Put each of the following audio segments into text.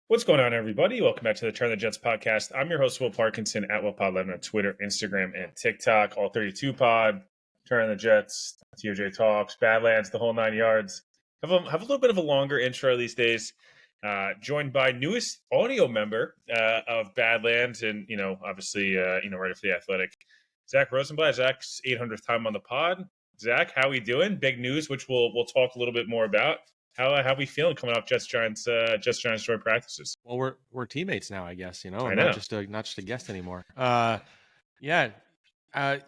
What's going on, everybody? Welcome back to the Turn the Jets podcast. I'm your host, Will Parkinson, at WillPod11 on Twitter, Instagram, and TikTok. All 32 pod, Turn the Jets, TOJ Talks, Badlands, the whole 9 yards. Have a little bit of a longer intro these days. Joined by newest audio member of Badlands, and obviously, writer for the Athletic, Zack Rosenblatt. Zack's 800th time on the pod. Zack, how we doing? Big news, which we'll talk a little bit more about. How we feeling coming off Jets Giants joint practices? Well, we're teammates now, I guess. I I'm know. not just a guest anymore. Yeah. I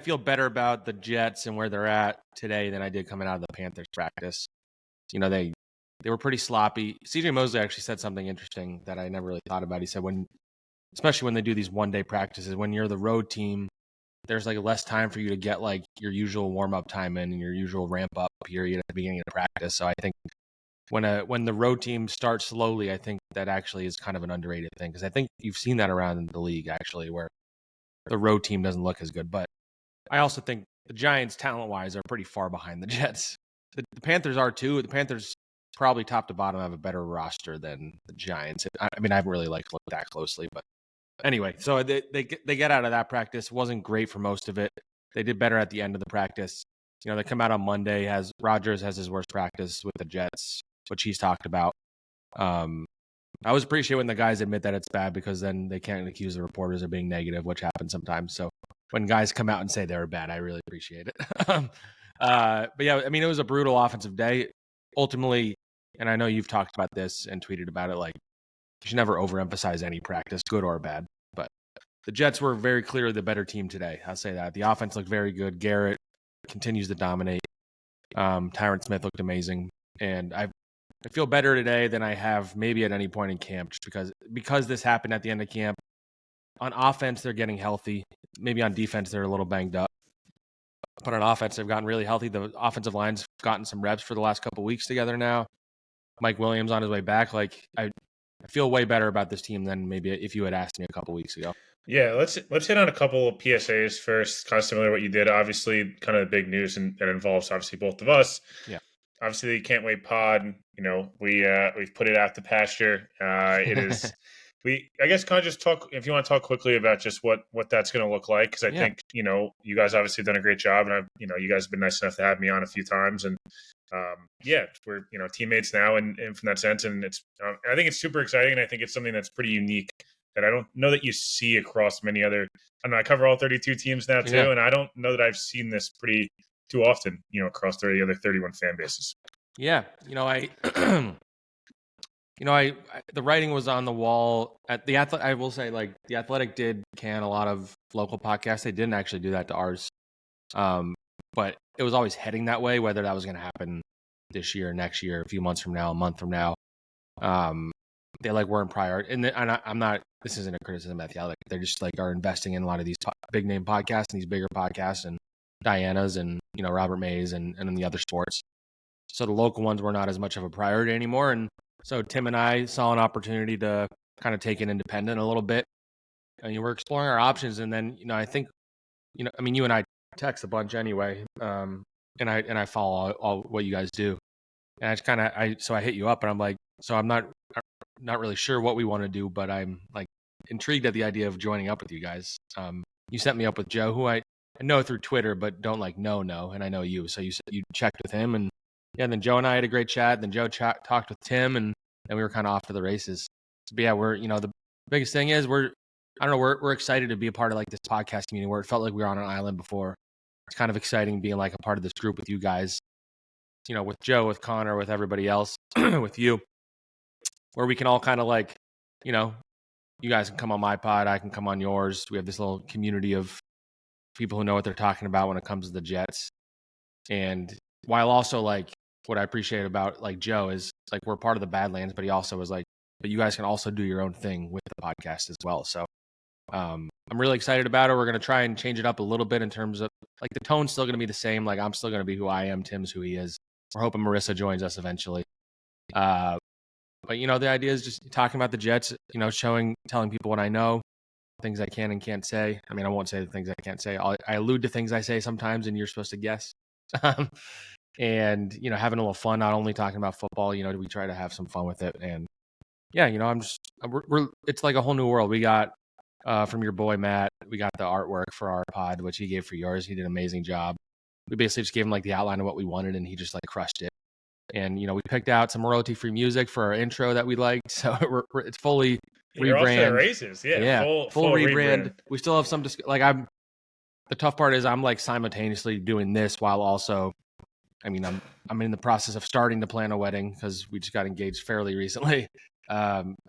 feel better about the Jets and where they're at today than I did coming out of the Panthers practice. They were pretty sloppy. CJ Mosley actually said something interesting that I never really thought about. He said especially when they do these one-day practices, when you're the road team, there's like less time for you to get like your usual warm-up time in and your usual ramp-up period at the beginning of practice. So I think when the road team starts slowly, I think that actually is kind of an underrated thing, because I think you've seen that around the league actually, where the road team doesn't look as good. But I also think the Giants, talent-wise, are pretty far behind the Jets. The Panthers are too. The Panthers probably top to bottom have a better roster than the Giants. I haven't really looked that closely, but anyway, so they get out of that practice. Wasn't great for most of it. They did better at the end of the practice. They come out on Monday. Rodgers has his worst practice with the Jets, which he's talked about. I always appreciate when the guys admit that it's bad, because then they can't accuse the reporters of being negative, which happens sometimes. So when guys come out and say they're bad, I really appreciate it. But yeah, it was a brutal offensive day. Ultimately, and I know you've talked about this and tweeted about it, like, you should never overemphasize any practice, good or bad. But the Jets were very clearly the better team today. I'll say that. The offense looked very good. Garrett continues to dominate. Tyron Smith looked amazing. And I feel better today than I have maybe at any point in camp, just because this happened at the end of camp. On offense, they're getting healthy. Maybe on defense, they're a little banged up. But on offense, they've gotten really healthy. The offensive line's gotten some reps for the last couple weeks together now. Mike Williams on his way back. Like, I feel way better about this team than maybe if you had asked me a couple weeks ago. Yeah, let's hit on a couple of PSAs first, kind of similar to what you did. Obviously, kind of the big news, and that involves obviously both of us. Yeah. Obviously, the Can't Wait pod. We've put it out to pasture. It is. I guess kind of just talk, if you want to talk quickly about just what that's going to look like, because I think you guys obviously have done a great job, and you guys have been nice enough to have me on a few times, and we're teammates now, and from that sense, and it's I think it's super exciting, and I think it's something that's pretty unique that I don't know that you see across many other. I cover all 32 teams now too, and I don't know that I've seen this too often, across the other 31 fan bases. Yeah, the writing was on the wall at the Athletic. I will say, like, the Athletic did can a lot of local podcasts. They didn't actually do that to ours, but it was always heading that way. Whether that was going to happen this year, next year, a few months from now, a month from now, they weren't prior. And I'm not. This isn't a criticism of the Athletic. They just are investing in a lot of these big name podcasts and these bigger podcasts, and Diana's and Robert Mays and in the other sports. So the local ones were not as much of a priority anymore. And so Tim and I saw an opportunity to kind of take it independent a little bit. And we're exploring our options. And then, I think, you and I text a bunch anyway. And I follow all what you guys do. And so I hit you up, and I'm like, so I'm not really sure what we want to do, but I'm intrigued at the idea of joining up with you guys. You set me up with Joe, who I know through Twitter, but don't know. And I know you. So you checked with him, and then Joe and I had a great chat. Then Joe talked with Tim, and then we were kind of off to the races. But yeah, we're, the biggest thing is we're excited to be a part of this podcast community, where it felt like we were on an island before. It's kind of exciting being a part of this group with you guys, with Joe, with Connor, with everybody else, with you, where we can all kind of you guys can come on my pod, I can come on yours. We have this little community of people who know what they're talking about when it comes to the Jets. And while also what I appreciate about Joe is we're part of the Badlands, but he also was but you guys can also do your own thing with the podcast as well. So I'm really excited about it. We're going to try and change it up a little bit in terms of the tone's still going to be the same. I'm still going to be who I am. Tim's who he is. We're hoping Marissa joins us eventually. But the idea is just talking about the Jets, telling people what I know, things I can and can't say. I won't say the things I can't say. I allude to things I say sometimes, and you're supposed to guess. And having a little fun, not only talking about football. We try to have some fun with it, and yeah, it's like a whole new world. We got from your boy Matt, we got the artwork for our pod, which he gave for yours. He did an amazing job. We basically just gave him like the outline of what we wanted, and he just like crushed it. And we picked out some royalty-free music for our intro that we liked, so it's fully You're off to the rebrand. races, yeah. Yeah, Full rebrand. We still have some the tough part is I'm like simultaneously doing this while also, I mean, I'm in the process of starting to plan a wedding because we just got engaged fairly recently.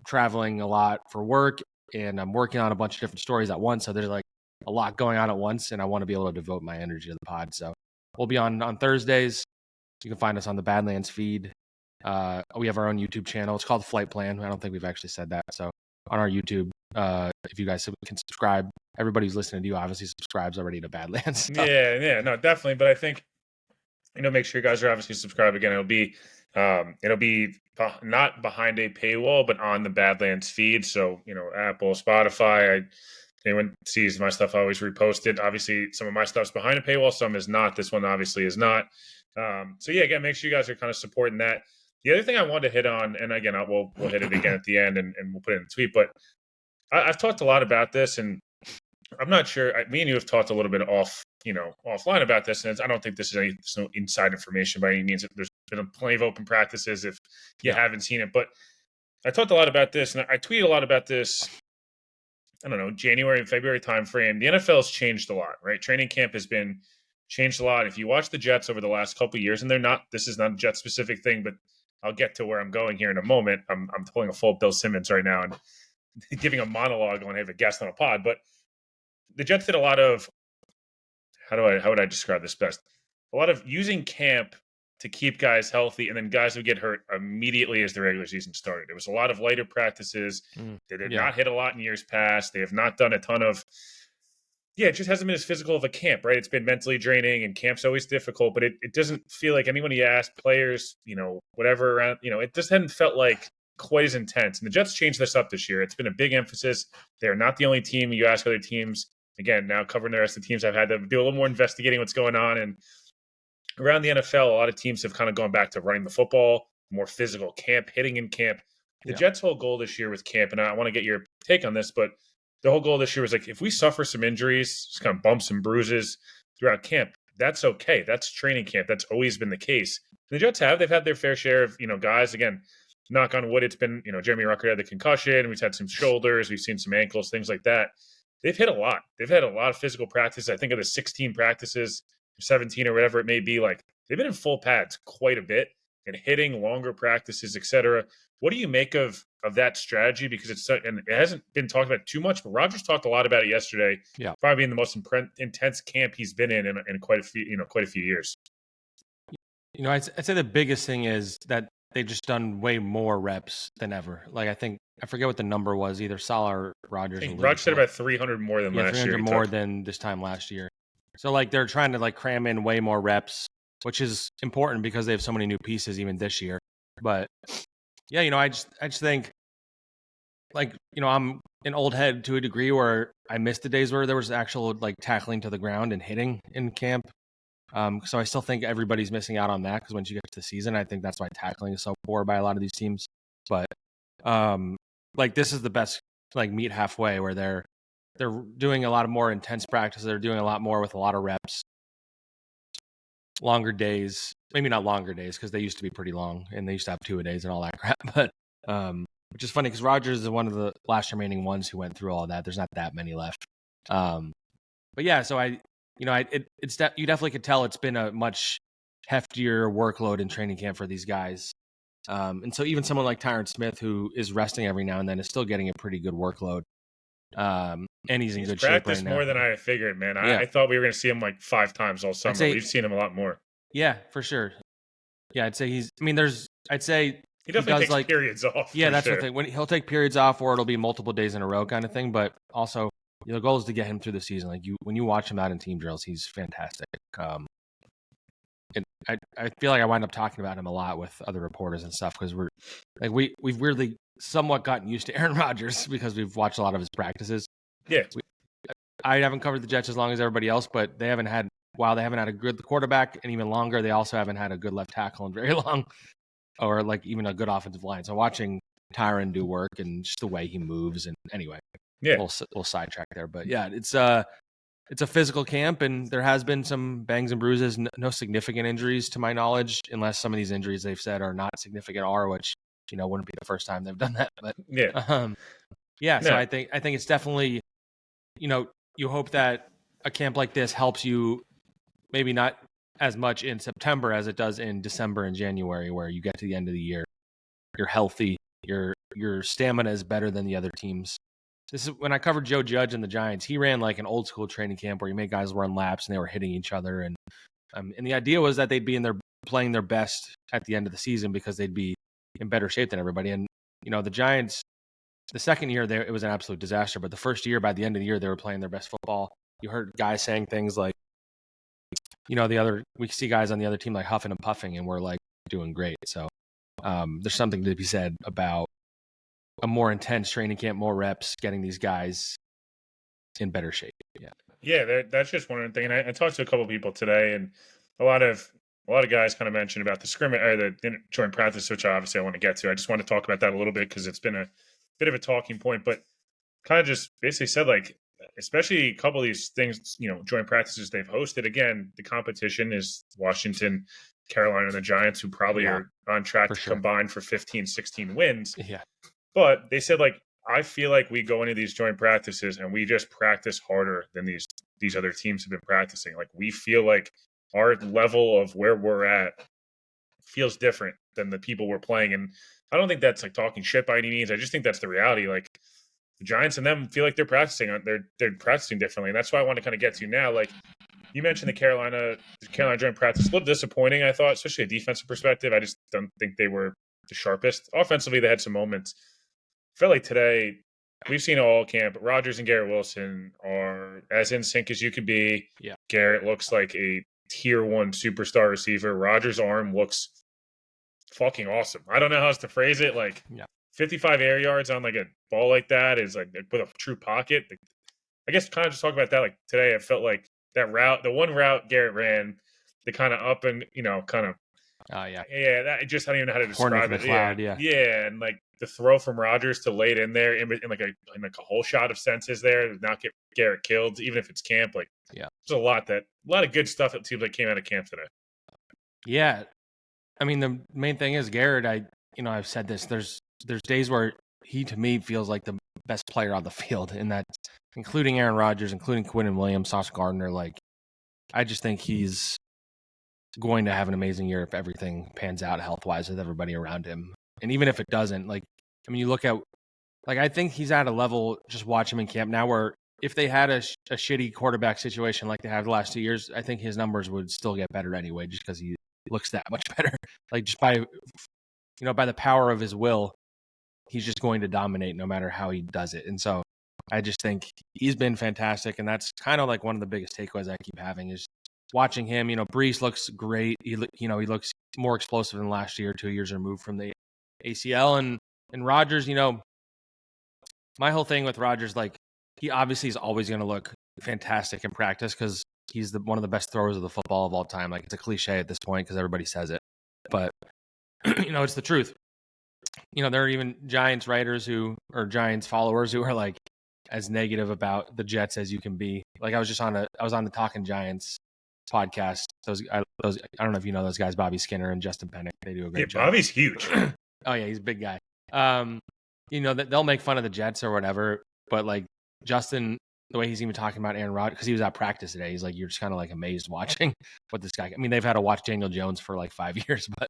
Traveling a lot for work, and I'm working on a bunch of different stories at once. So there's like a lot going on at once, and I want to be able to devote my energy to the pod. So we'll be on Thursdays. You can find us on the Badlands feed. We have our own YouTube channel. It's called Flight Plan. I don't think we've actually said that. So on our YouTube, if you guys can subscribe, everybody who's listening to you obviously subscribes already to Badlands. So. Yeah, no, definitely. But I think, make sure you guys are obviously subscribed. Again, it'll be not behind a paywall, but on the Badlands feed. So, Apple, Spotify, anyone sees my stuff, I always repost it. Obviously, some of my stuff's behind a paywall, some is not. This one obviously is not. So yeah, again, make sure you guys are kind of supporting that. The other thing I wanted to hit on, and again, we'll hit it again at the end, and we'll put it in the tweet. But I've talked a lot about this, and I'm not sure. Me and you have talked a little bit offline about this, and I don't think this is no inside information by any means. There's been plenty of open practices if you haven't seen it, but I talked a lot about this, and I tweeted a lot about this. I don't know, January and February timeframe. The NFL has changed a lot, right? Training camp has been changed a lot. If you watch the Jets over the last couple of years, and this is not a Jet specific thing, but I'll get to where I'm going here in a moment. I'm pulling a full Bill Simmons right now and giving a monologue when I have a guest on a pod. But the Jets did a lot of, how would I describe this best? A lot of using camp to keep guys healthy, and then guys would get hurt immediately as the regular season started. There was a lot of later practices. They did not hit a lot in years past. They have not done a ton of, it just hasn't been as physical of a camp, right? It's been mentally draining, and camp's always difficult, but it doesn't feel like anyone you ask, players, whatever around, it just hadn't felt like quite as intense. And the Jets changed this up this year. It's been a big emphasis. They're not the only team. You ask other teams, again, now covering the rest of the teams, I've had to do a little more investigating what's going on. And around the NFL, a lot of teams have kind of gone back to running the football, more physical camp, hitting in camp. The Jets' whole goal this year with camp, and I want to get your take on this, but the whole goal this year was like, if we suffer some injuries, just kind of bumps and bruises throughout camp, that's okay. That's training camp. That's always been the case. The Jets they've had their fair share of, guys, again, knock on wood, it's been, Jeremy Rucker had the concussion. We've had some shoulders. We've seen some ankles, things like that. They've hit a lot. They've had a lot of physical practice. I think of the 16 practices, 17 or whatever it may be, like they've been in full pads quite a bit and hitting longer practices, etc. What do you make of that strategy? Because and it hasn't been talked about too much, but Rodgers talked a lot about it yesterday. Yeah, probably in the most intense camp he's been in quite a few years. I'd say the biggest thing is that they've just done way more reps than ever. Like I forget what the number was, either Salah or Rodgers. I think Rodgers said about 300 more than last year. 300 more than this time last year. So like they're trying to like cram in way more reps, which is important because they have so many new pieces even this year. But yeah, I just think like, I'm an old head to a degree where I missed the days where there was actual like tackling to the ground and hitting in camp. So I still think everybody's missing out on that because once you get to the season, I think that's why tackling is so poor by a lot of these teams. But like this is the best like meet halfway where they're doing a lot of more intense practice. They're doing a lot more with a lot of reps, longer days. Maybe not longer days because they used to be pretty long and they used to have 2 a days and all that crap. But which is funny because Rodgers is one of the last remaining ones who went through all that. There's not that many left. But yeah, so you definitely could tell it's been a much heftier workload in training camp for these guys. And so even someone like Tyron Smith, who is resting every now and then, is still getting a pretty good workload. And he's in good shape right now. More than I figured, man. I thought we were going to see him like 5 times all summer. We've seen him a lot more. Yeah, for sure. Yeah, I'd say he definitely takes periods off. Yeah, that's the thing. When he'll take periods off, or it'll be multiple days in a row kind of thing. But also, the goal is to get him through the season. Like when you watch him out in team drills, he's fantastic. And I feel like I wind up talking about him a lot with other reporters and stuff because we've weirdly somewhat gotten used to Aaron Rodgers because we've watched a lot of his practices. Yeah, I haven't covered the Jets as long as everybody else, but they haven't had a good quarterback and even longer, they also haven't had a good left tackle in very long, or like even a good offensive line. So watching Tyron do work and just the way he moves. And anyway, Yeah, we'll sidetrack there. But yeah, it's a physical camp, and there has been some bangs and bruises. No significant injuries to my knowledge, unless some of these injuries they've said are not significant are, which wouldn't be the first time they've done that. But yeah, yeah, so no, I think it's definitely, you hope that a camp like this helps you, maybe not as much in September as it does in December and January, where you get to the end of the year, you're healthy, your stamina is better than the other teams. This is when I covered Joe Judge and the Giants. He ran like an old school training camp where he made guys run laps and they were hitting each other, and the idea was that they'd be playing their best at the end of the season because they'd be in better shape than everybody. And the Giants, the second year there, it was an absolute disaster. But the first year, by the end of the year, they were playing their best football. You heard guys saying things like, we see guys on the other team like huffing and puffing, and we're like doing great. So there's something to be said about a more intense training camp, more reps, getting these guys in better shape. yeah. That's just one thing. And I talked to a couple of people today, and a lot of guys kind of mentioned about the scrimmage or the joint practice, which obviously I want to get to. I just want to talk about that a little bit because it's been a bit of a talking point, but kind of just basically said like, especially a couple of these things, joint practices they've hosted. Again, the competition is Washington, Carolina, and the Giants, who probably are on track to combine for 15, 16 wins. Yeah. But they said, like, I feel like we go into these joint practices and we just practice harder than these other teams have been practicing. Like, we feel like our level of where we're at feels different than the people we're playing. And I don't think that's like talking shit by any means. I just think that's the reality. Like, the Giants and them feel like they're practicing. They're practicing differently. And that's why I want to kind of get to now. Like, you mentioned the Carolina joint practice. A little disappointing, I thought, especially a defensive perspective. I just don't think they were the sharpest. Offensively, they had some moments. I felt like today, we've seen all camp. Rodgers and Garrett Wilson are as in sync as you could be. Yeah. Garrett looks like a tier 1 superstar receiver. Rodgers' arm looks fucking awesome. I don't know how else to phrase it. Like, 55 air yards on like a ball like that is like with a true pocket. I guess kind of just talk about that. Like today, I felt like that route, the one route Garrett ran, the kind of up and kind of. Yeah. That just I don't even know how to describe it. Cloud, yeah, and like the throw from Rodgers to lay it in there in like a whole shot of senses there to not get Garrett killed, even if it's camp. Like, there's a lot of good stuff it seems like came out of camp today. Yeah, I mean the main thing is Garrett. I've said this. There's days where he to me feels like the best player on the field, and that including Aaron Rodgers, including Quinnen Williams, Sauce Gardner. Like, I just think he's going to have an amazing year if everything pans out health-wise with everybody around him. And even if it doesn't, like, I mean, you look at, like, I think he's at a level, just watch him in camp now, where if they had a shitty quarterback situation like they have the last 2 years, I think his numbers would still get better anyway, just because he looks that much better. Like, just by the power of his will, he's just going to dominate no matter how he does it. And so I just think he's been fantastic. And that's kind of like one of the biggest takeaways I keep having is watching him. Brees looks great. He looks more explosive than last year, 2 years removed from the ACL. And Rodgers, my whole thing with Rodgers, like, he obviously is always going to look fantastic in practice because he's one of the best throwers of the football of all time. Like, it's a cliche at this point because everybody says it, but it's the truth. There are even Giants writers or Giants followers who are like as negative about the Jets as you can be. Like, I was on the Talking Giants podcast. I don't know if you know those guys, Bobby Skinner and Justin Pennick. They do a great job. Bobby's huge. Oh yeah, he's a big guy. That they'll make fun of the Jets or whatever, but like Justin, the way he's even talking about Aaron Rodgers, because he was at practice today, he's like, you're just kind of like amazed watching what this guy. I mean, they've had to watch Daniel Jones for like 5 years, but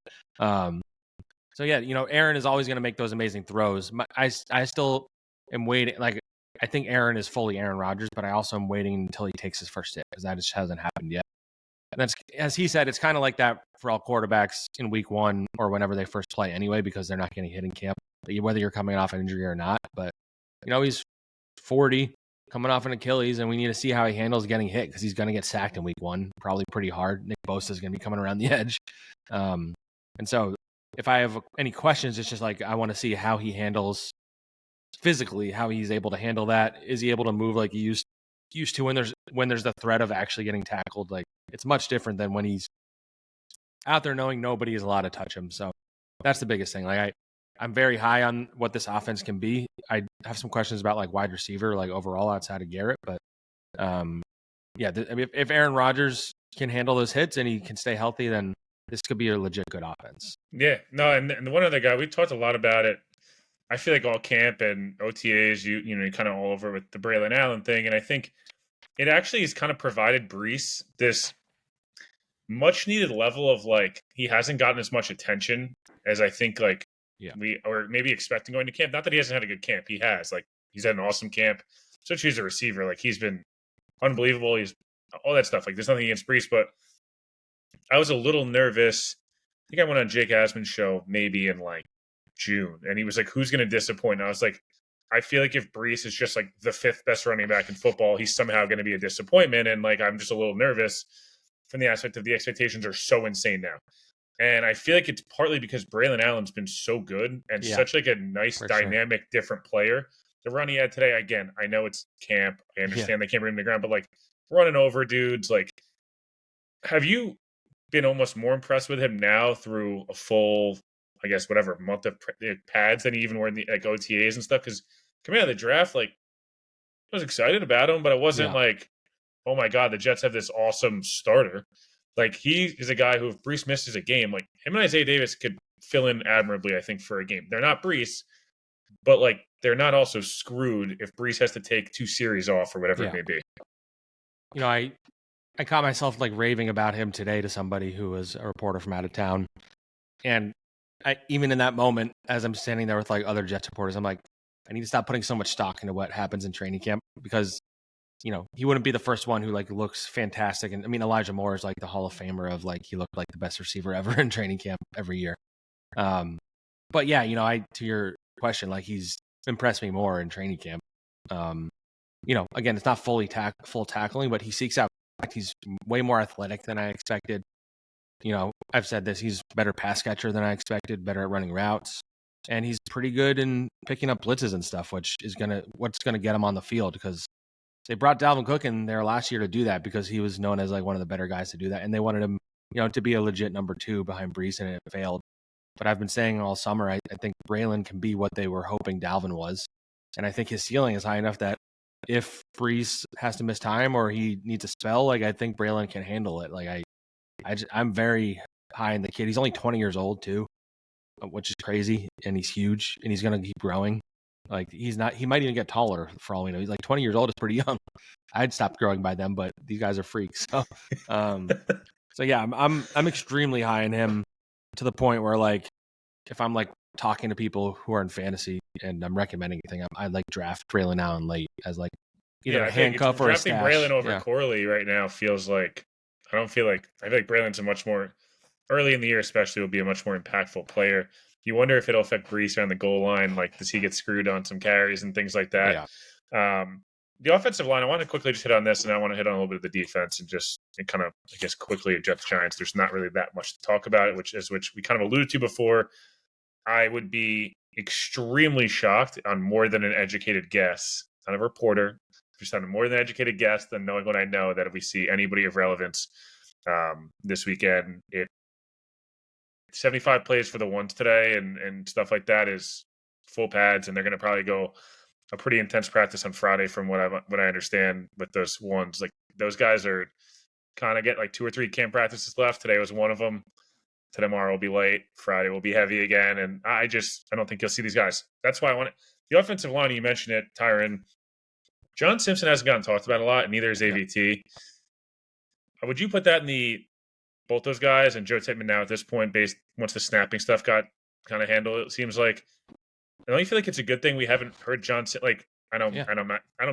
so yeah, Aaron is always going to make those amazing throws. I still am waiting. Like, I think Aaron is fully Aaron Rodgers, but I also am waiting until he takes his first hit because that just hasn't happened yet. And that's, as he said, it's kind of like that for all quarterbacks in week 1 or whenever they first play anyway, because they're not getting hit in camp, whether you're coming off an injury or not. But, he's 40, coming off an Achilles, and we need to see how he handles getting hit because he's going to get sacked in week 1, probably pretty hard. Nick Bosa is going to be coming around the edge. And so if I have any questions, it's just like I want to see how he handles physically, how he's able to handle that. Is he able to move like he used to when there's the threat of actually getting tackled? Like, it's much different than when he's out there knowing nobody is allowed to touch him. So that's the biggest thing. Like, I'm very high on what this offense can be. I have some questions about like wide receiver, like overall outside of Garrett, but I mean, if Aaron Rodgers can handle those hits and he can stay healthy, then this could be a legit good offense. Yeah, no, and the one other guy we talked a lot about it. I feel like all camp and OTAs, you kind of all over with the Braylon Allen thing, and I think it actually has kind of provided Brees this much needed level of like he hasn't gotten as much attention as I think like we or maybe expecting going to camp. Not that he hasn't had a good camp, he has. Like he's had an awesome camp. Especially as a receiver, like he's been unbelievable. He's all that stuff. Like there's nothing against Brees, but I was a little nervous. I think I went on Jake Asman's show maybe in like June, and he was like, "Who's going to disappoint?" And I was like, "I feel like if Brees is just like the fifth best running back in football, he's somehow going to be a disappointment." And like, I'm just a little nervous from the aspect of the expectations are so insane now. And I feel like it's partly because Braylon Allen's been so good and such like a nice, dynamic, different player. The run he had today, again, I know it's camp. I understand they can't bring him to the ground, but like running over dudes, like, have you been almost more impressed with him now through a full, I guess, whatever month of pads than he even were in the like OTAs and stuff? Because coming out of the draft, like, I was excited about him, but it wasn't like, oh my God, the Jets have this awesome starter. Like, he is a guy who, if Brees misses a game, like, him and Isaiah Davis could fill in admirably, I think, for a game. They're not Brees, but, like, they're not also screwed if Brees has to take 2 series off or whatever it may be. You know, I caught myself, like, raving about him today to somebody who was a reporter from out of town. And even in that moment, as I'm standing there with, like, other Jets reporters, I'm like, I need to stop putting so much stock into what happens in training camp because – you know, he wouldn't be the first one who like looks fantastic. And I mean, Elijah Moore is like the Hall of Famer of like, he looked like the best receiver ever in training camp every year. But yeah, you know, to your question, like he's impressed me more in training camp. You know, again, it's not full tackling, but he seeks out, he's way more athletic than I expected. You know, I've said this, he's a better pass catcher than I expected, better at running routes. And he's pretty good in picking up blitzes and stuff, which is what's going to get him on the field because they brought Dalvin Cook in there last year to do that because he was known as like one of the better guys to do that. And they wanted him, you know, to be a legit number 2 behind Brees, and it failed. But I've been saying all summer, I think Braylon can be what they were hoping Dalvin was. And I think his ceiling is high enough that if Brees has to miss time or he needs a spell, like I think Braylon can handle it. Like I'm very high in the kid. He's only 20 years old too, which is crazy. And he's huge and he's going to keep growing. Like he might even get taller for all we know. He's like 20 years old is pretty young. I'd stop growing by them, but these guys are freaks. So, so yeah, I'm extremely high in him to the point where like, if I'm like talking to people who are in fantasy and I'm recommending anything, I like draft Braylon Allen late as like either a handcuff or a stash. Drafting Braylon over Corley right now feels like, I feel like Braylon's a much more early in the year, especially will be a much more impactful player. You wonder if it'll affect Brees around the goal line. Like, does he get screwed on some carries and things like that? Yeah. The offensive line, I want to quickly just hit on this, and I want to hit on a little bit of the defense and kind of, I guess, quickly Jets Giants. There's not really that much to talk about it, which we kind of alluded to before. I would be extremely shocked on more than an educated guess, not a reporter, just on a more than educated guess than knowing what I know, that if we see anybody of relevance this weekend, 75 plays for the ones today and stuff like that is full pads, and they're going to probably go a pretty intense practice on Friday from what I understand with those ones. Like those guys are kind of get like 2 or 3 camp practices left. Today was one of them. Tomorrow will be late. Friday will be heavy again. And I don't think you'll see these guys. That's why I want it. The offensive line, you mentioned it, Tyron. John Simpson hasn't gotten talked about a lot, and neither is AVT. Would you put that in both those guys and Joe Tippmann now at this point, once the snapping stuff got kind of handled, it seems like. Don't you feel like it's a good thing we haven't heard John like I don't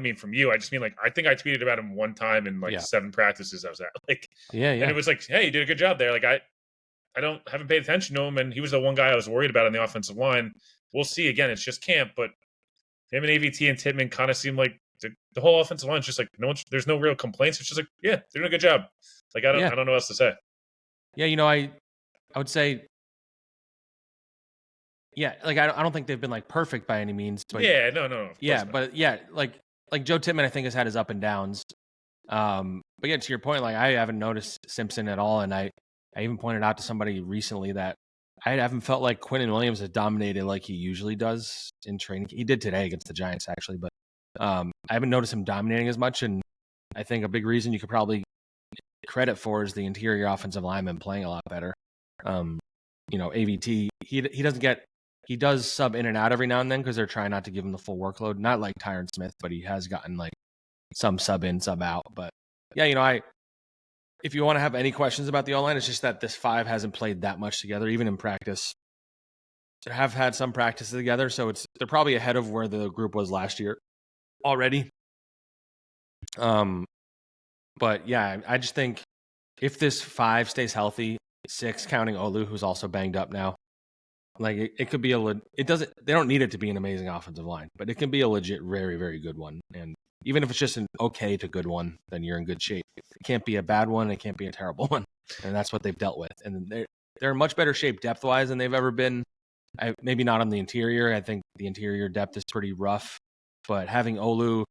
mean from you. I just mean like I think I tweeted about him one time in like 7 practices I was at. Like and it was like, hey, you did a good job there. Like I haven't paid attention to him, and he was the one guy I was worried about on the offensive line. We'll see. Again, it's just camp, but him and AVT and Tippmann kind of seem like the whole offensive line is just like there's no real complaints. It's just like, yeah, they're doing a good job. Like I don't know what else to say. Yeah, you know, I would say, yeah, like I don't think they've been like perfect by any means. But yeah, no. Yeah, but yeah, like Joe Tippmann, I think has had his up and downs. But yeah, to your point, like I haven't noticed Simpson at all, and I even pointed out to somebody recently that I haven't felt like Quinnen Williams has dominated like he usually does in training. He did today against the Giants, actually, but I haven't noticed him dominating as much. And I think a big reason you could probably credit for is the interior offensive lineman playing a lot better. AVT, he does sub in and out every now and then because they're trying not to give him the full workload. Not like Tyron Smith, but he has gotten like some sub in, sub out. But yeah, if you want to have any questions about the O-line, it's just that this 5 hasn't played that much together, even in practice. They have had some practices together, so they're probably ahead of where the group was last year already. But yeah, I just think if this 5 stays healthy, 6 counting Olu, who's also banged up now, like it could be they don't need it to be an amazing offensive line, but it can be a legit, very, very good one. And even if it's just an okay to good one, then you're in good shape. It can't be a bad one. It can't be a terrible one. And that's what they've dealt with. And they're in much better shape depth-wise than they've ever been. Maybe not on the interior. I think the interior depth is pretty rough. But having Olu,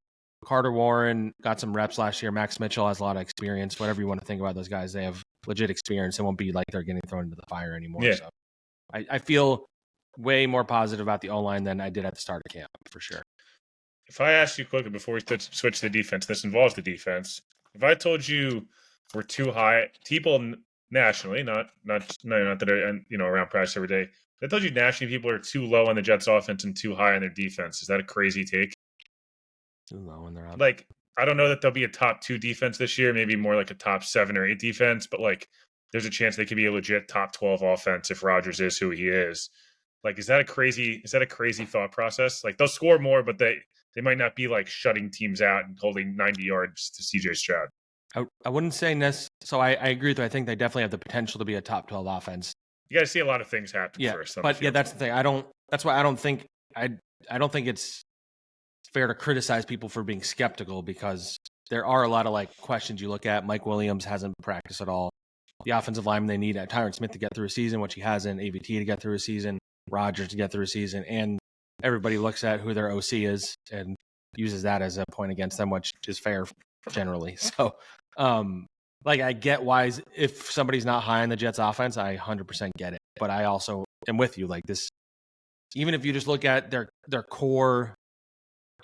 Carter Warren got some reps last year. Max Mitchell has a lot of experience. Whatever you want to think about those guys, they have legit experience. It won't be like they're getting thrown into the fire anymore. Yeah. So I feel way more positive about the O-line than I did at the start of camp, for sure. If I asked you quickly before we switch to the defense, this involves the defense. If I told you we're too high, people nationally, not that I, around practice every day, I told you nationally people are too low on the Jets offense and too high on their defense. Is that a crazy take? Too low when they're up. Like, I don't know that they'll be a top 2 defense this year, maybe more like a top 7 or 8 defense, but like there's a chance they could be a legit top 12 offense if Rodgers is who he is. Like, is that a crazy thought process? Like, they'll score more, but they might not be like shutting teams out and holding 90 yards to CJ Stroud. I wouldn't say this. So I agree with you. I think they definitely have the potential to be a top 12 offense. You got to see a lot of things happen first. But yeah, that's the thing. That's why I don't think it's fair to criticize people for being skeptical, because there are a lot of like questions you look at. Mike Williams hasn't practiced at all. The offensive lineman they need at Tyron Smith to get through a season, which he hasn't. AVT to get through a season. Rodgers to get through a season. And everybody looks at who their OC is and uses that as a point against them, which is fair generally. So, I get why if somebody's not high on the Jets offense, I 100% get it. But I also am with you. Like this, even if you just look at their core,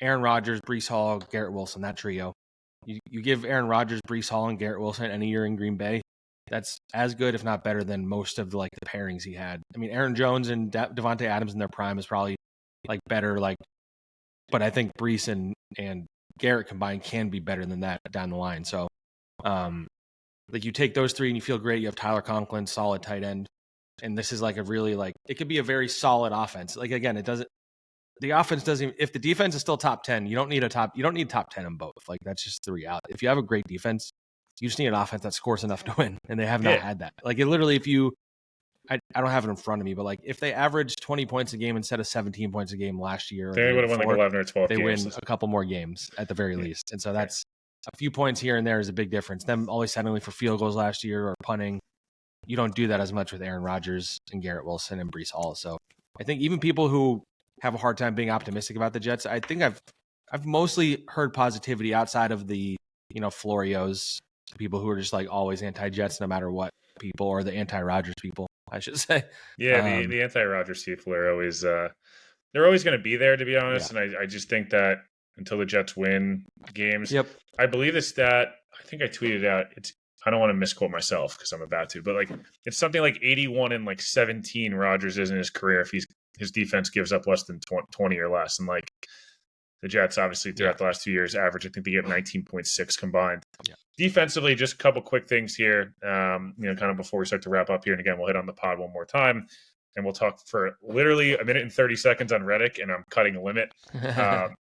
Aaron Rodgers, Breece Hall, Garrett Wilson, that trio, you give Aaron Rodgers, Breece Hall, and Garrett Wilson any year in Green Bay, that's as good, if not better, than most of the pairings he had. I mean, Aaron Jones and Devontae Adams in their prime is probably better. But I think Breece and Garrett combined can be better than that down the line. So, you take those 3 and you feel great. You have Tyler Conklin, solid tight end, and this is a really it could be a very solid offense. Again, the offense doesn't. If the defense is still top 10, you don't need top 10 in both. That's just the reality. If you have a great defense, you just need an offense that scores enough to win, and they have not had that. It literally, I don't have it in front of me, but if they averaged 20 points a game instead of 17 points a game last year, they would have won 11 or 12 they games. win a couple more games at the very least. And so that's a few points here and there is a big difference. Them always settling for field goals last year or punting. You don't do that as much with Aaron Rodgers and Garrett Wilson and Breece Hall. So I think even people who have a hard time being optimistic about the Jets, I think I've mostly heard positivity outside of the, Florios, people who are just always anti-Jets no matter what people, or the anti-Rodgers people, I should say. Yeah, the anti-Rodgers people are always they're always going to be there, to be honest. Yeah. And I just think that until the Jets win games, Yep. I believe the stat, I think I tweeted out, I don't want to misquote myself because I'm about to, but it's something like 81 and 17 Rodgers is in his career if his defense gives up less than 20 or less. And the Jets obviously throughout the last 2 years average, I think they get 19.6 combined. Yeah. Defensively, just a couple quick things here, kind of before we start to wrap up here. And again, we'll hit on the pod one more time and we'll talk for literally a minute and 30 seconds on Reddick, and I'm cutting a limit.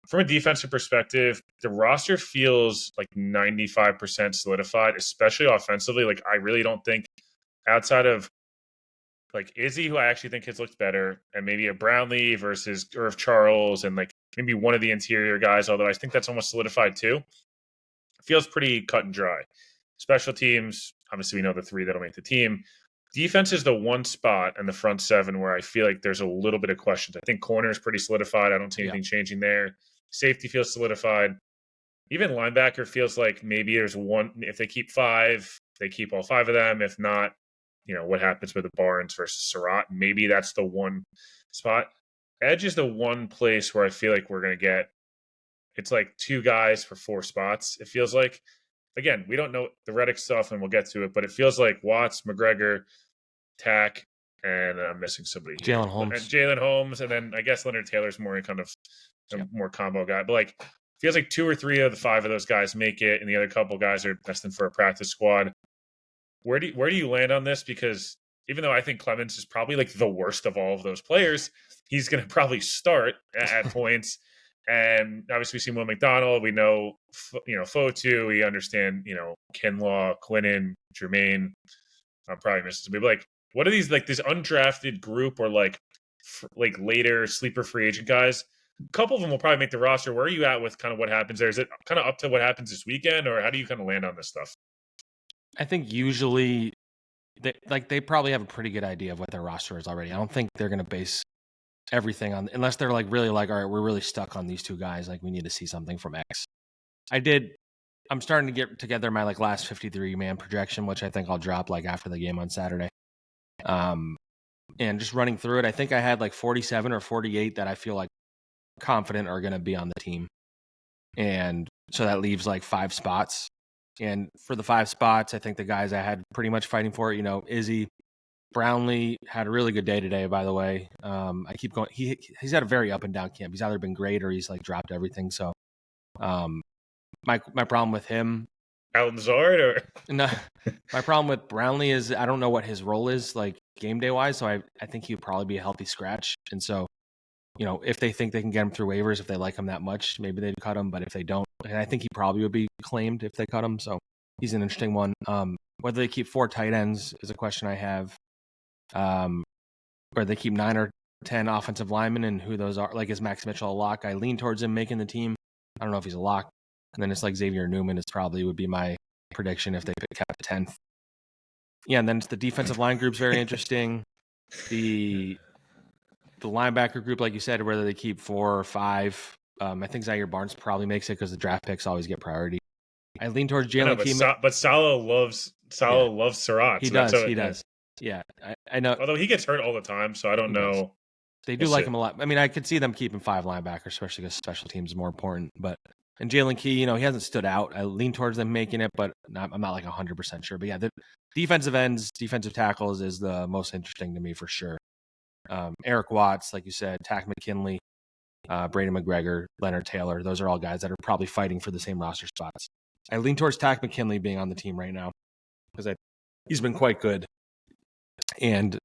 From a defensive perspective, the roster feels 95% solidified, especially offensively. I really don't think outside of Izzy, who I actually think has looked better, and maybe a Brownlee versus Irv Charles, and maybe one of the interior guys, although I think that's almost solidified too. Feels pretty cut and dry. Special teams, obviously we know the 3 that'll make the team. Defense is the one spot in the front 7 where I feel like there's a little bit of questions. I think corner is pretty solidified. I don't see anything changing there. Safety feels solidified. Even linebacker feels like maybe there's one. If they keep 5, they keep all 5 of them. If not, what happens with the Barnes versus Surratt. Maybe that's the one spot. Edge is the one place where I feel like we're going to get, it's like 2 guys for 4 spots. It feels like, again, we don't know the Reddick stuff and we'll get to it, but it feels like Watts, McGregor, Tack, and I'm missing somebody here. Jalen Holmes. And Jalen Holmes, and then I guess Leonard Taylor's more kind of a more combo guy. But like, feels like 2 or 3 of the 5 of those guys make it, and the other couple guys are destined for a practice squad. Where do you land on this? Because even though I think Clemens is probably like the worst of all of those players, he's going to probably start at points. And obviously, we see Will McDonald. We know, Fotu. We understand, Kinlaw, Quinnen, Jermaine. I'm probably missing some people. Like, what are these, like, this undrafted group or like later sleeper free agent guys? A couple of them will probably make the roster. Where are you at with kind of what happens there? Is it kind of up to what happens this weekend, or how do you kind of land on this stuff? I think usually they probably have a pretty good idea of what their roster is already. I don't think they're going to base everything on, unless they're like really like, all right, we're really stuck on these 2 guys. Like, we need to see something from X. I'm starting to get together my like last 53 man projection, which I think I'll drop like after the game on Saturday. And just running through it, I think I had like 47 or 48 that I feel like confident are going to be on the team. And so that leaves like 5 spots. And for the 5 spots, I think the guys I had pretty much fighting for it, Izzy, Brownlee had a really good day today, by the way. I keep going. He's had a very up and down camp. He's either been great or he's like dropped everything. So my problem with him, Alan Zard, or no, my problem with Brownlee is I don't know what his role is like game day wise. So I think he would probably be a healthy scratch. And so, if they think they can get him through waivers, if they like him that much, maybe they'd cut him. But if they don't, and I think he probably would be claimed if they cut him. So he's an interesting one. Whether they keep 4 tight ends is a question I have. Or they keep 9 or 10 offensive linemen, and who those are. Like, is Max Mitchell a lock? I lean towards him making the team. I don't know if he's a lock. And then it's like Xavier Newman is probably would be my prediction if they kept 10th. Yeah, and then it's the defensive line group's very interesting. The linebacker group, like you said, whether they keep 4 or 5. I think Zaire Barnes probably makes it because the draft picks always get priority. I lean towards Jalen Keeman. But Salah loves Surratt. He does. Yeah, I know. Although he gets hurt all the time, so I don't know. They do like him a lot. I mean, I could see them keeping 5 linebackers, especially because special teams is more important. And Jalen Key, he hasn't stood out. I lean towards them making it, but I'm not like 100% sure. But yeah, the defensive ends, defensive tackles is the most interesting to me for sure. Eric Watts, like you said, Tack McKinley, Braden McGregor, Leonard Taylor. Those are all guys that are probably fighting for the same roster spots. I lean towards Tack McKinley being on the team right now because he's been quite good. And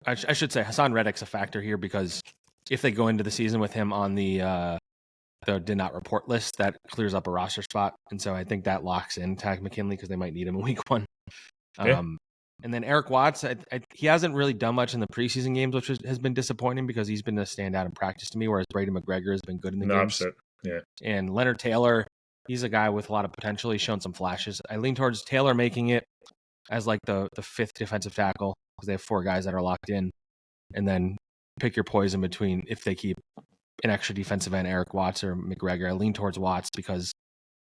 I should say Haason Reddick's a factor here because if they go into the season with him on the did not report list, that clears up a roster spot. And so I think that locks in Tack McKinley because they might need him in week 1. Yeah. And then Eric Watts, he hasn't really done much in the preseason games, which has been disappointing because he's been a standout in practice to me, whereas Braden McGregor has been good in the games. Yeah. And Leonard Taylor, he's a guy with a lot of potential. He's shown some flashes. I lean towards Taylor making it as like the 5th defensive tackle because they have 4 guys that are locked in. And then pick your poison between if they keep an extra defensive end, Eric Watts or McGregor. I lean towards Watts because,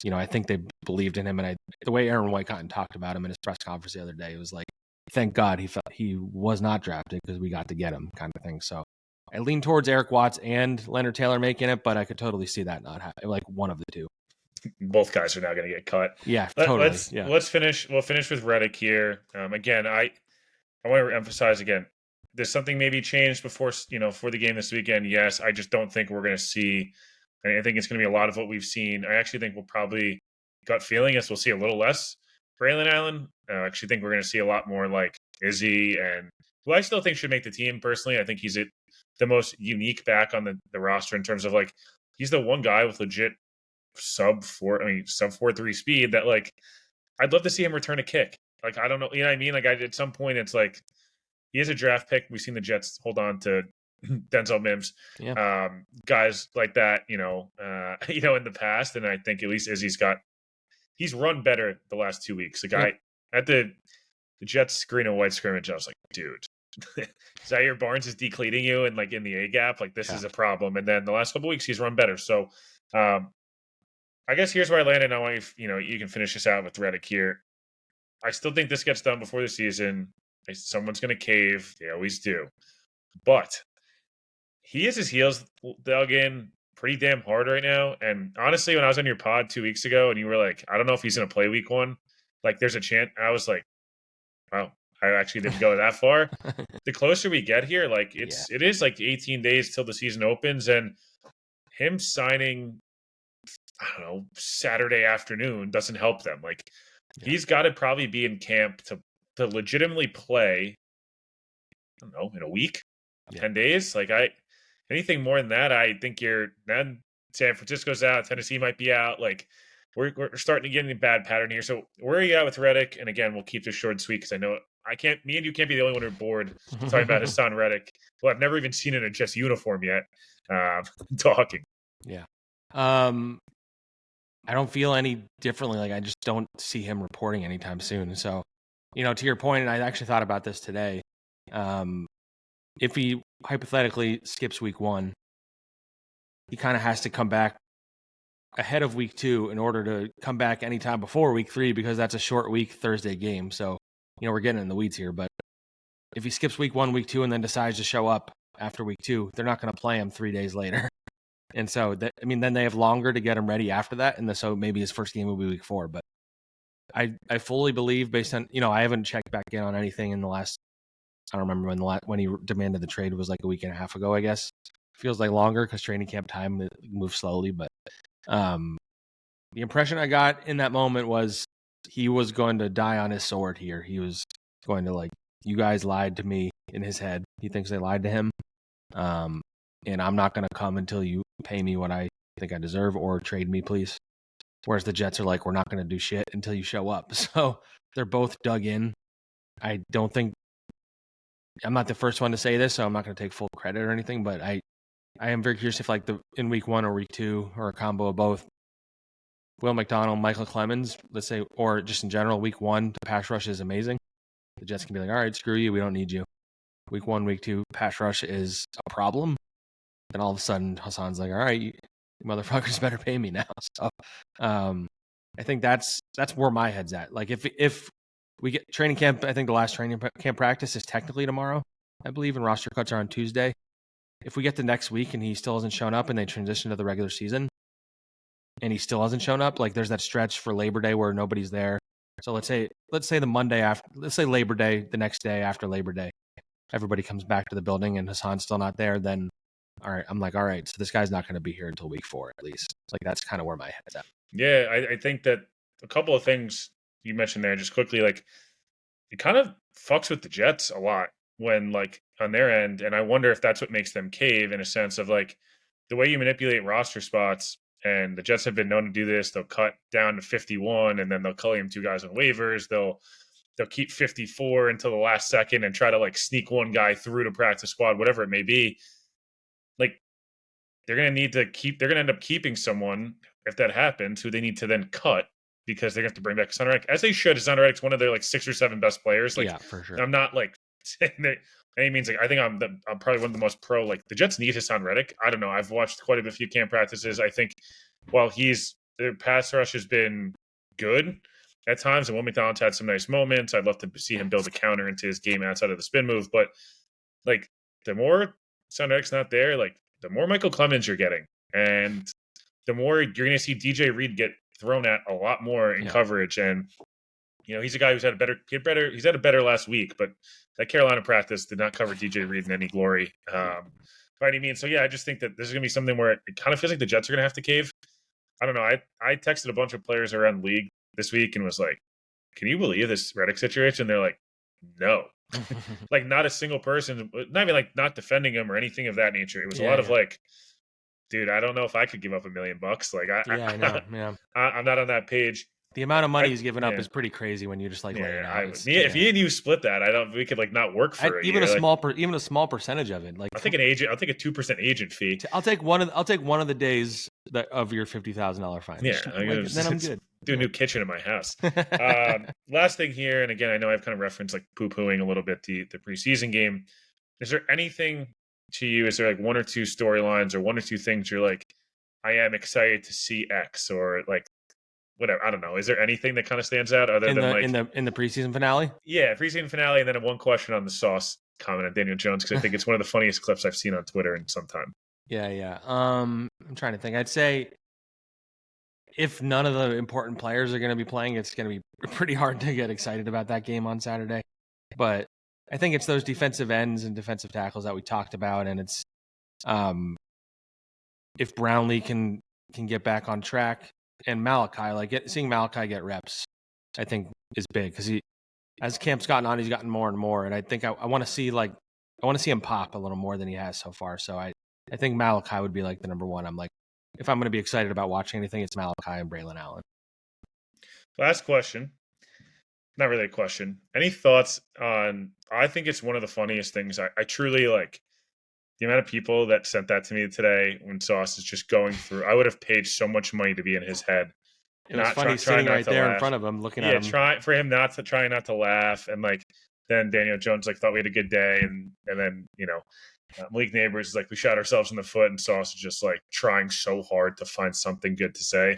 I think they believed in him. And the way Aaron Whitecotton talked about him in his press conference the other day, it was like, thank God he felt he was not drafted because we got to get him kind of thing. So I lean towards Eric Watts and Leonard Taylor making it, but I could totally see that not happen. Like one of the 2. Both guys are now going to get cut. Yeah, totally. Let's finish. We'll finish with Reddick here. Again, I want to emphasize again, there's something maybe changed before, for the game this weekend. Yes, I just don't think we're going to see. I think it's going to be a lot of what we've seen. I actually think we'll probably, gut feeling is we'll see a little less Braylon Allen. I actually think we're going to see a lot more like Izzy, and who I still think should make the team personally. I think he's the most unique back on the roster in terms of like, he's the one guy with legit sub 4.3 speed that like, I'd love to see him return a kick. Like, I don't know. You know what I mean? Like at some point it's like, he is a draft pick. We've seen the Jets hold on to Denzel Mims, guys like that, in the past. And I think at least he's run better the last 2 weeks. The guy at the Jets green and white scrimmage, I was like, dude, Zaire Barnes is decleating you and like in the A gap, like this is a problem. And then the last couple of weeks he's run better. So I guess here's where I landed. I want you can finish this out with Reddick here. I still think this gets done before the season. Someone's going to cave. They always do. But he has his heels dug in pretty damn hard right now. And honestly, when I was on your pod 2 weeks ago and you were like, I don't know if he's going to play week 1, like there's a chance. I was like, wow, I actually didn't go that far. The closer we get here, like it is like 18 days till the season opens, and him signing, I don't know, Saturday afternoon doesn't help them. Like he's got to probably be in camp to legitimately play. I don't know, in a week, 10 days. Like anything more than that, I think then San Francisco's out, Tennessee might be out. Like we're starting to get in a bad pattern here. So where are you at with Reddick? And again, we'll keep this short and sweet because I know me and you can't be the only one who are bored talking about Haason Reddick. Well, I've never even seen it in a Jets uniform yet. Talking. Yeah. I don't feel any differently. Like I just don't see him reporting anytime soon. So, to your point, and I actually thought about this today. If he hypothetically skips week 1, he kind of has to come back ahead of week 2 in order to come back anytime before week 3, because that's a short week Thursday game. So, we're getting in the weeds here, but if he skips week 1, week 2, and then decides to show up after week 2, they're not going to play him 3 days later. And so, then they have longer to get him ready after that. And so maybe his first game will be week 4. But I fully believe, based on, I haven't checked back in on anything in the last, I don't remember when he demanded the trade was like a week and a half ago, I guess. Feels like longer because training camp time moves slowly. But the impression I got in that moment was he was going to die on his sword here. He was going to you guys lied to me in his head. He thinks they lied to him. And I'm not going to come until you pay me what I think I deserve or trade me, please. Whereas the Jets are like, we're not going to do shit until you show up. So they're both dug in. I don't think I'm not the first one to say this, so I'm not going to take full credit or anything, but I am very curious if in week 1 or week 2 or a combo of both, Will McDonald, Michael Clemens, let's say, or just in general, week 1, the pass rush is amazing. The Jets can be like, all right, screw you. We don't need you. Week 1, week 2, pass rush is a problem. Then all of a sudden, Haason's like, all right, you motherfuckers better pay me now. So I think that's where my head's at. Like if we get training camp, I think the last training camp practice is technically tomorrow, I believe, and roster cuts are on Tuesday. If we get to next week and he still hasn't shown up and they transition to the regular season and he still hasn't shown up, like there's that stretch for Labor Day where nobody's there. So let's say the Monday after, let's say Labor Day, the next day after Labor Day, everybody comes back to the building and Haason's still not there, then all right, I'm like, all right, so this guy's not going to be here until week 4 at least. It's like that's kind of where my head's at. Yeah, I think that a couple of things you mentioned there, just quickly, like it kind of fucks with the Jets a lot when on their end, and I wonder if that's what makes them cave in a sense of like the way you manipulate roster spots. And the Jets have been known to do this. They'll cut down to 51, and then they'll call him 2 guys on waivers. They'll keep 54 until the last second and try to sneak one guy through to practice squad, whatever it may be. Like they're going to end up keeping someone if that happens, who they need to then cut because they're going to have to bring back Haason Reddick, as they should. Haason Reddick's one of their 6 or 7 best players. Yeah, for sure. I'm not saying that any means. I think I'm probably one of the most pro. The Jets need Haason Reddick. I don't know. I've watched quite a few camp practices. I think while their pass rush has been good at times, and Will McDonald's had some nice moments. I'd love to see him build a counter into his game outside of the spin move. But the more Haason Reddick's not there, the more Michael Clemens you're getting, and the more you're going to see DJ Reed get thrown at a lot more in coverage. And he's a guy who's had he's had a better last week, but that Carolina practice did not cover DJ Reed in any glory by any means. So yeah, I just think that this is going to be something where it kind of feels like the Jets are going to have to cave. I don't know. I texted a bunch of players around the league this week and was like, can you believe this Reddick situation? They're like, no. Not a single person, not even not defending him or anything of that nature. It was a lot of dude, I don't know if I could give up $1 million. I know. Yeah. I'm not on that page. The amount of money he's given up is pretty crazy when you just lay it out. If he and you split that, we could not work for it. Even a small percentage of it. I'll take I'll take a 2% agent fee. I'll take one of the days of your $50,000 fine. Yeah, then I'm good. Do a new kitchen in my house. Last thing here, and again, I know I've kind of referenced poo-pooing a little bit the preseason game. Is there anything to you? Is there 1 or 2 storylines or 1 or 2 things you're I am excited to see X, or whatever. I don't know. Is there anything that kind of stands out other in than the like in the preseason finale? yeah, preseason finale, and then one question on the Sauce comment on Daniel Jones because I think it's one of the funniest clips I've seen on Twitter in some time. Yeah. I'm trying to think. I'd say if none of the important players are going to be playing, it's going to be pretty hard to get excited about that game on Saturday. But I think it's those defensive ends and defensive tackles that we talked about, and it's if Brownlee can get back on track, and Malachi, seeing Malachi get reps, I think is big because as camp's gotten on, he's gotten more and more, and I think I want to see him pop a little more than he has so far. So I think Malachi would be like the number one. I'm like, if I'm going to be excited about watching anything, it's Malachi and Braylon Allen. Last question. Not really a question. Any thoughts on, I think it's one of the funniest things. I truly like the amount of people that sent that to me today when Sauce is just going through. I would have paid so much money to be in his head. It was funny sitting right there laugh. in front of him, looking at him. Yeah, for him try not to laugh. And like, then Daniel Jones like thought we had a good day. And then, Malik Neighbors is like, we shot ourselves in the foot, and Sauce is just like trying so hard to find something good to say.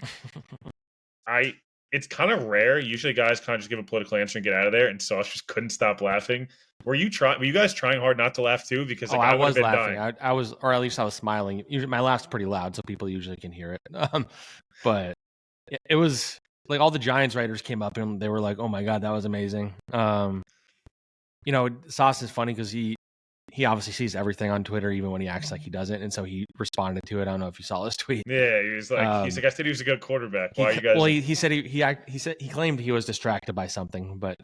It's kind of rare. Usually guys kind of just give a political answer and get out of there, and Sauce just couldn't stop laughing. Were you guys trying hard not to laugh too? Because like, I was laughing. I was, or at least I was smiling. Usually, my laugh's pretty loud, so people usually can hear it. But it was like all the Giants writers came up and they were like, "Oh my god, that was amazing." Sauce is funny because he obviously sees everything on Twitter, even when he acts like he doesn't, and so he responded to it. I don't know if you saw his tweet. Yeah, he was like, I said he was a good quarterback. Why are you guys? Well, he said he claimed he was distracted by something, but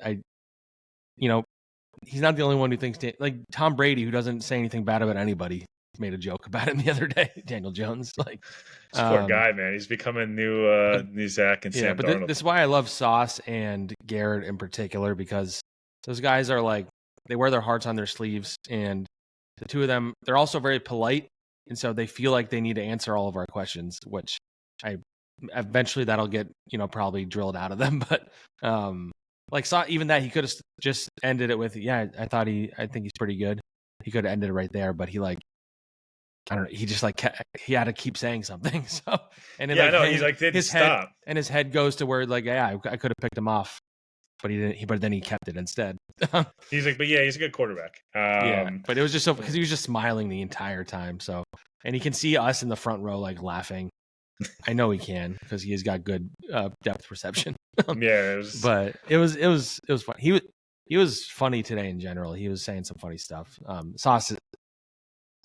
he's not the only one who thinks like Tom Brady, who doesn't say anything bad about anybody, made a joke about him the other day. Daniel Jones, like this poor guy, man, he's becoming new Zach and Sam Darnold. This is why I love Sauce and Garrett in particular, because those guys are like, they wear their hearts on their sleeves, and the two of them, they're also very polite, and so they feel like they need to answer all of our questions, which eventually that'll get probably drilled out of them. But even that, he could have just ended it with, I think he's pretty good. He could have ended it right there, but he I don't know. He just he had to keep saying something. So he's like didn't stop, and his head goes to where I could have picked him off, but he didn't. But then he kept it instead. He's like, but yeah, he's a good quarterback. But it was just so because he was just smiling the entire time. So, and he can see us in the front row laughing. I know he can because he has got good depth perception. But it was fun. He was funny today in general. He was saying some funny stuff.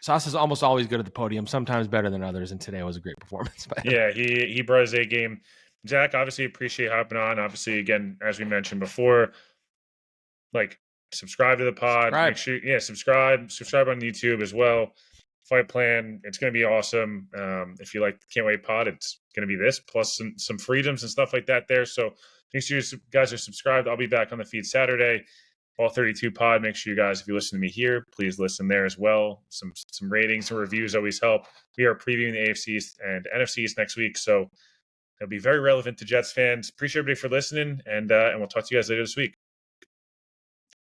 Sauce is almost always good at the podium, sometimes better than others, and today was a great performance by him. Yeah, he brought his A game. Zach, obviously appreciate hopping on. Obviously, again, as we mentioned before, subscribe to the pod. Make sure, subscribe on YouTube as well. Fight Plan, it's going to be awesome. If you like Can't Wait Pod, it's going to be this plus some freedoms and stuff like that there. So make sure you guys are subscribed. I'll be back on the feed Saturday. All 32 pod. Make sure you guys, if you listen to me here, please listen there as well. Some ratings and reviews always help. We are previewing the AFC East and NFC East next week, so it'll be very relevant to Jets fans. Appreciate everybody for listening, and we'll talk to you guys later this week.